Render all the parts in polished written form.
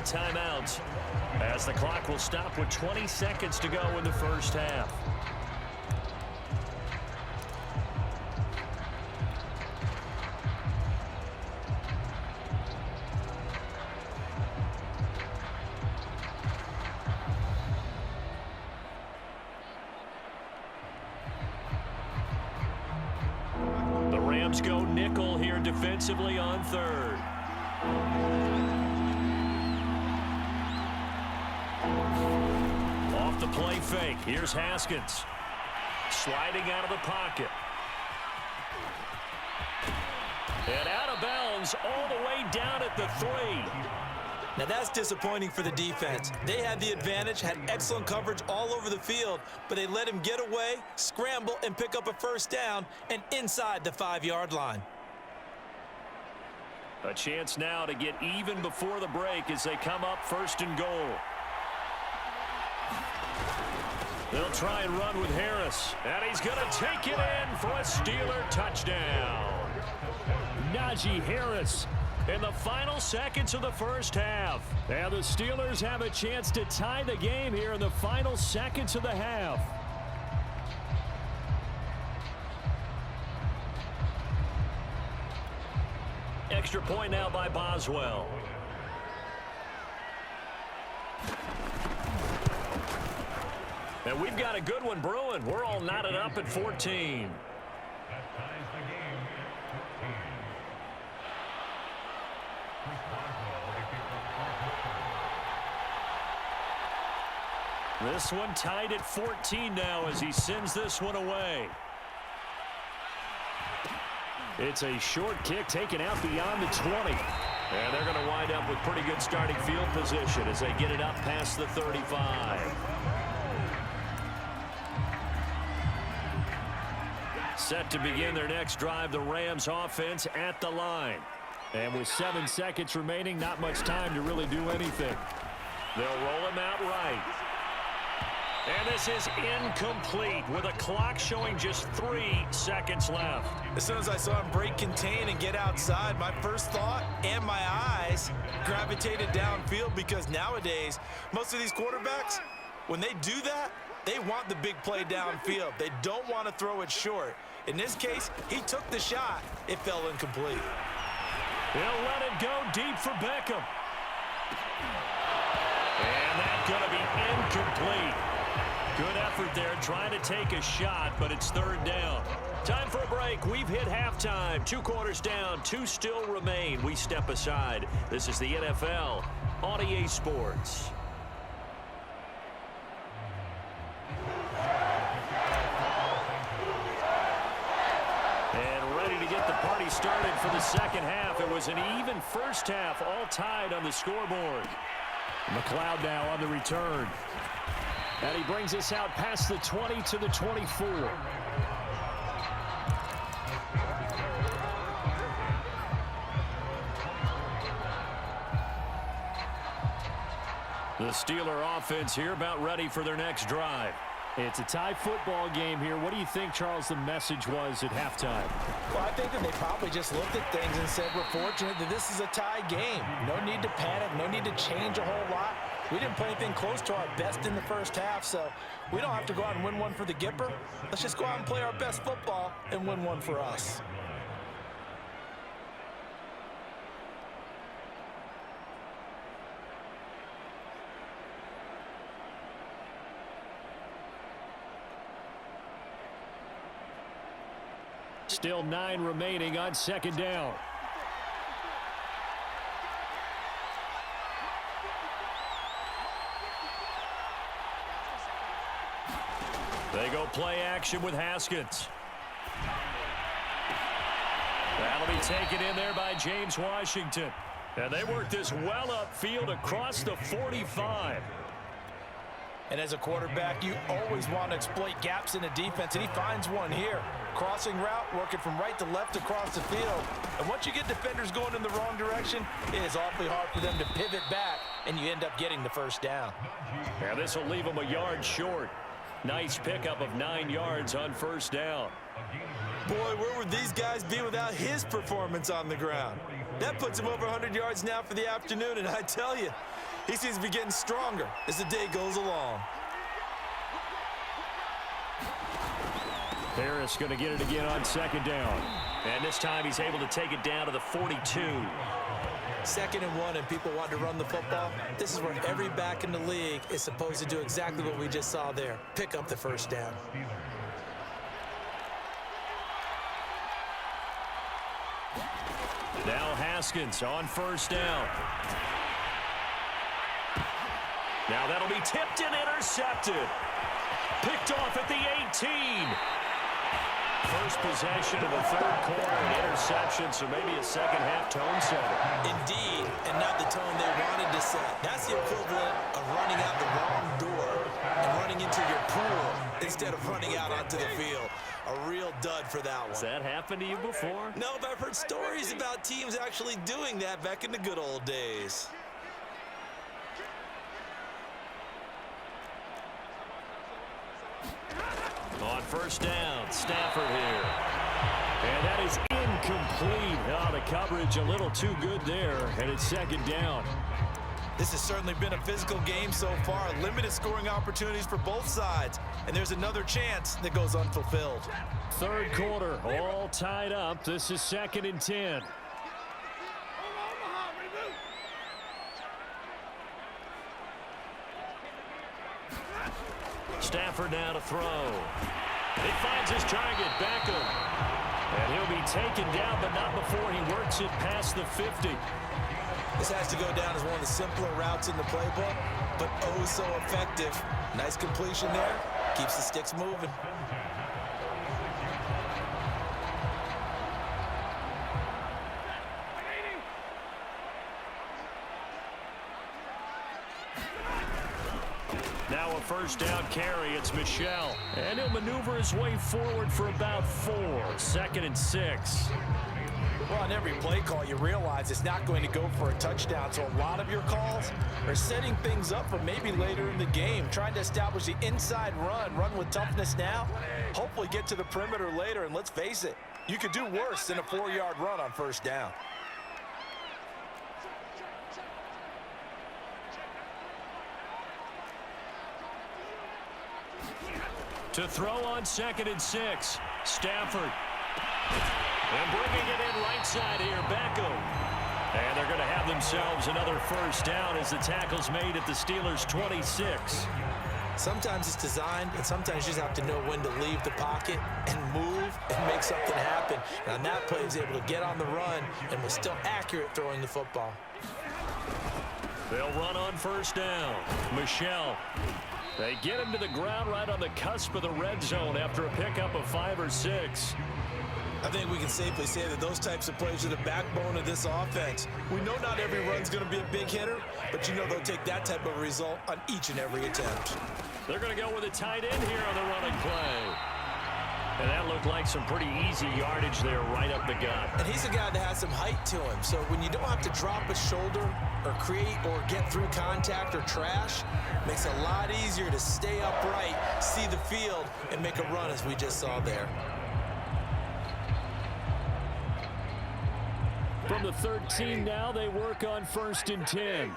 timeouts, as the clock will stop with 20 seconds to go in the first half. The Rams go nickel here defensively on third. Off the play fake. Here's Haskins. Sliding out of the pocket. And out of bounds all the way down at the 3. Now that's disappointing for the defense. They had the advantage, had excellent coverage all over the field, but they let him get away, scramble, and pick up a first down and inside the 5-yard line. A chance now to get even before the break as they come up first and goal. They'll try and run with Harris. And he's going to take it in for a Steeler touchdown. Najee Harris in the final seconds of the first half. And the Steelers have a chance to tie the game here in the final seconds of the half. Extra point now by Boswell. And we've got a good one brewing. We're all knotted up at 14. This one tied at 14 now as he sends this one away. It's a short kick taken out beyond the 20. And they're going to wind up with pretty good starting field position as they get it up past the 35. Set to begin their next drive, the Rams offense at the line. And with 7 seconds remaining, not much time to really do anything. They'll roll him out right. And this is incomplete with a clock showing just 3 seconds left. As soon as I saw him break contain and get outside, my first thought and my eyes gravitated downfield, because nowadays, most of these quarterbacks, when they do that, they want the big play downfield. They don't want to throw it short. In this case, he took the shot. It fell incomplete. He'll let it go deep for Beckham. And that's going to be incomplete. Good effort there trying to take a shot, but it's third down. Time for a break. We've hit halftime. 2 quarters down, 2 still remain. We step aside. This is the NFL on EA Sports. And ready to get the party started for the second half. It was an even first half, all tied on the scoreboard. McLeod now on the return. And he brings us out past the 20 to the 24. The Steeler offense here about ready for their next drive. It's a tie football game here. What do you think, Charles, the message was at halftime? Well, I think that they probably just looked at things and said, we're fortunate that this is a tie game. No need to panic, no need to change a whole lot. We didn't play anything close to our best in the first half, so we don't have to go out and win one for the Gipper. Let's just go out and play our best football and win one for us. Still 9 remaining on second down. They go play action with Haskins. That'll be taken in there by James Washington. And they work this well upfield across the 45. And as a quarterback, you always want to exploit gaps in the defense, and he finds one here. Crossing route, working from right to left across the field. And once you get defenders going in the wrong direction, it is awfully hard for them to pivot back, and you end up getting the first down. Yeah, this will leave them a yard short. Nice pickup of 9 yards on first down. Boy, where would these guys be without his performance on the ground? That puts him over 100 yards now for the afternoon, and I tell you, he seems to be getting stronger as the day goes along. Harris going to get it again on second down. And this time he's able to take it down to the 42. 2nd and 1, and people want to run the football. This is where every back in the league is supposed to do exactly what we just saw there. Pick up the first down. Now Haskins on first down. Now that'll be tipped and intercepted. Picked off at the 18. First possession of the third quarter, an interception, so maybe a second-half tone setter. Indeed, and not the tone they wanted to set. That's the equivalent of running out the wrong door and running into your pool instead of running out onto the field. A real dud for that one. Has that happened to you before? No, but I've heard stories about teams actually doing that back in the good old days. On first down, Stafford here. And that is incomplete. Oh, the coverage a little too good there, and it's second down. This has certainly been a physical game so far. Limited scoring opportunities for both sides. And there's another chance that goes unfulfilled. Third quarter, all tied up. This is 2nd and 10. Stafford now to throw. He finds his target, Beckham. And he'll be taken down, but not before he works it past the 50. This has to go down as one of the simpler routes in the playbook, but oh so effective. Nice completion there. Keeps the sticks moving. Now a first down carry. It's Michel. And he'll maneuver his way forward for about 4. 2nd and 6. Well, on every play call, you realize it's not going to go for a touchdown. So a lot of your calls are setting things up for maybe later in the game, trying to establish the inside run with toughness now, hopefully get to the perimeter later. And let's face it, you could do worse than a 4-yard run on first down. To throw on 2nd and 6. Stafford. And bringing it in right side here, Beckham. And they're going to have themselves another first down as the tackle's made at the Steelers' 26. Sometimes it's designed, and sometimes you just have to know when to leave the pocket and move and make something happen. And on that play, he was able to get on the run and was still accurate throwing the football. They'll run on first down. Michel. They get him to the ground right on the cusp of the red zone after a pickup of 5 or 6. I think we can safely say that those types of plays are the backbone of this offense. We know not every run's going to be a big hitter, but you know they'll take that type of result on each and every attempt. They're going to go with a tight end here on the running play. And that looked like some pretty easy yardage there right up the gut. And he's a guy that has some height to him, so when you don't have to drop a shoulder or create or get through contact or trash, it makes it a lot easier to stay upright, see the field, and make a run as we just saw there. From the 13 now, they work on 1st and 10.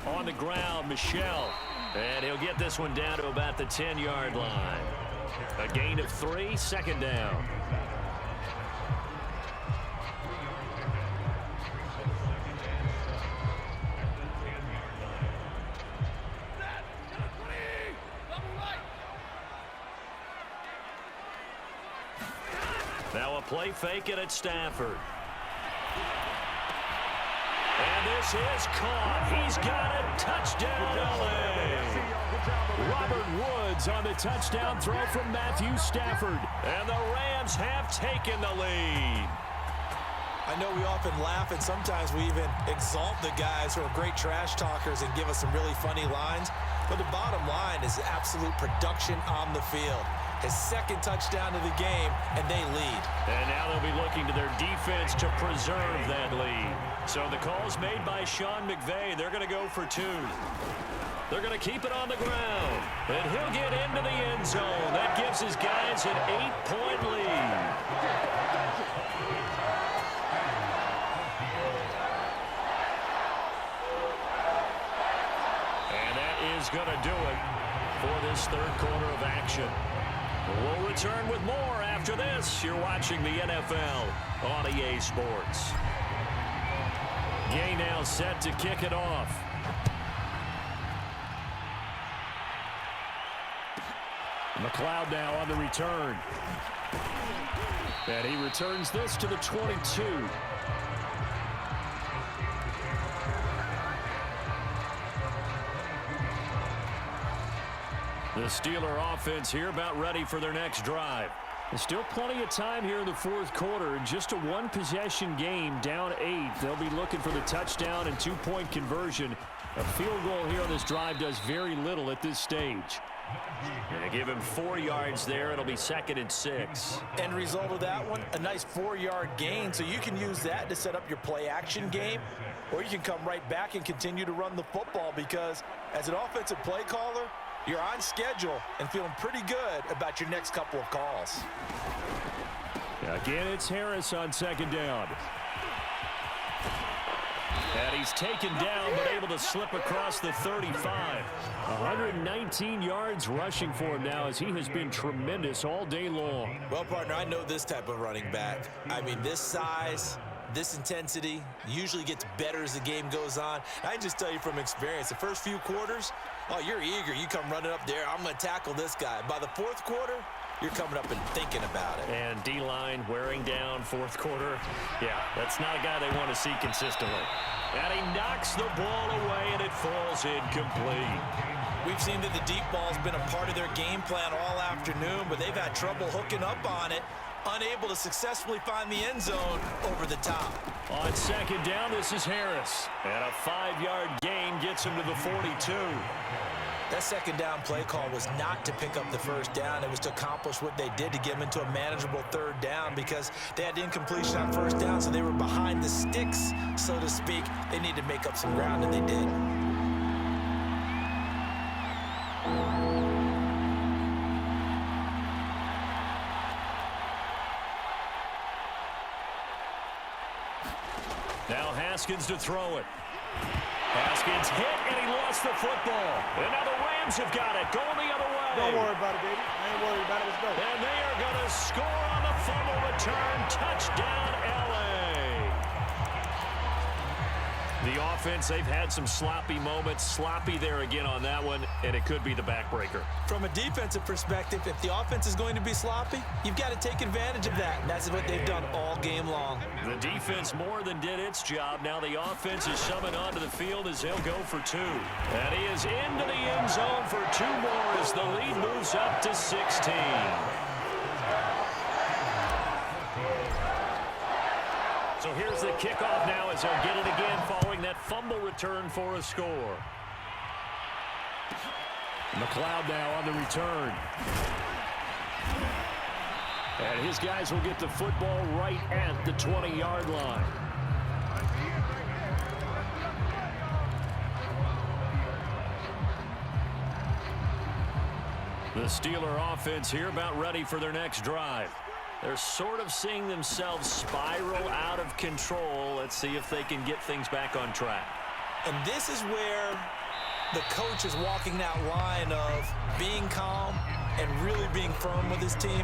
On the ground, Michel. And he'll get this one down to about the 10-yard line. A gain of 3, 2nd down. Now a play fake it at Stafford. And this is caught. He's got it. Touchdown, L.A. Robert Woods on the touchdown throw from Matthew Stafford. And the Rams have taken the lead. I know we often laugh, and sometimes we even exalt the guys who are great trash talkers and give us some really funny lines. But the bottom line is absolute production on the field. His 2nd touchdown of the game, and they lead. And now they'll be looking to their defense to preserve that lead. So the call's made by Sean McVay. They're going to go for 2. They're going to keep it on the ground. And he'll get into the end zone. That gives his guys an 8-point lead. And that is going to do it for this third quarter of action. We'll return with more after this. You're watching the NFL on EA Sports. Gay now set to kick it off. McLeod now on the return. And he returns this to the 22. The Steeler offense here about ready for their next drive. There's still plenty of time here in the fourth quarter. Just a one-possession game, down 8. They'll be looking for the touchdown and two-point conversion. A field goal here on this drive does very little at this stage. Going to give him 4 yards there. It'll be 2nd and 6. End result of that one, a nice 4-yard gain. So you can use that to set up your play-action game, or you can come right back and continue to run the football because as an offensive play caller, you're on schedule and feeling pretty good about your next couple of calls. Again, it's Harris on 2nd down. And he's taken down, but able to slip across the 35. 119 yards rushing for him now as he has been tremendous all day long. Well, partner, I know this type of running back. I mean, this size, this intensity usually gets better as the game goes on. I can just tell you from experience, the first few quarters, oh, you're eager. You come running up there. I'm going to tackle this guy. By the fourth quarter, you're coming up and thinking about it. And D-line wearing down fourth quarter. Yeah, that's not a guy they want to see consistently. And he knocks the ball away, and it falls incomplete. We've seen that the deep ball's been a part of their game plan all afternoon, but they've had trouble hooking up on it, unable to successfully find the end zone over the top. On 2nd down, this is Harris. And a 5-yard gain gets him to the 42. That 2nd down play call was not to pick up the first down. It was to accomplish what they did to get them into a manageable 3rd down because they had incompletion on 1st down, so they were behind the sticks, so to speak. They needed to make up some ground, and they did. Now Haskins to throw it. Haskins hit, and he lost the football. And now the Rams have got it, going the other way. Don't worry about it, baby. I ain't worried about it. Let's go. And they are going to score on the fumble return. Touchdown, L.A. The offense, they've had some sloppy moments. Sloppy there again on that one, and it could be the backbreaker. From a defensive perspective, if the offense is going to be sloppy, you've got to take advantage of that. And that's what they've done all game long. The defense more than did its job. Now the offense is shoving onto the field as he'll go for 2. And he is into the end zone for 2 more as the lead moves up to 16. So here's the kickoff now as they'll get it again following that fumble return for a score. McLeod now on the return. And his guys will get the football right at the 20-yard line. The Steeler offense here about ready for their next drive. They're sort of seeing themselves spiral out of control. Let's see if they can get things back on track. And this is where the coach is walking that line of being calm and really being firm with his team.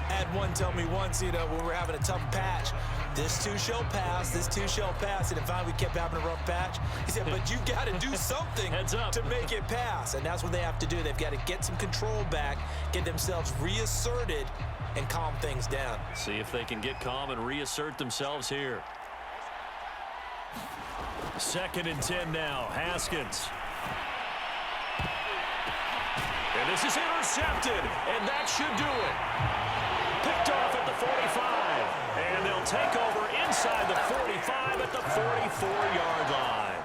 I had one tell me once, when we were having a tough patch, this too shall pass, this too shall pass. And finally we kept having a rough patch. He said, but you got to do something to make it pass. And that's what they have to do. They've got to get some control back, get themselves reasserted, and calm things down. See if they can get calm and reassert themselves here. 2nd and 10 now. Haskins. And this is intercepted, and that should do it. Picked off at the 45, and they'll take over inside the 45 at the 44-yard line.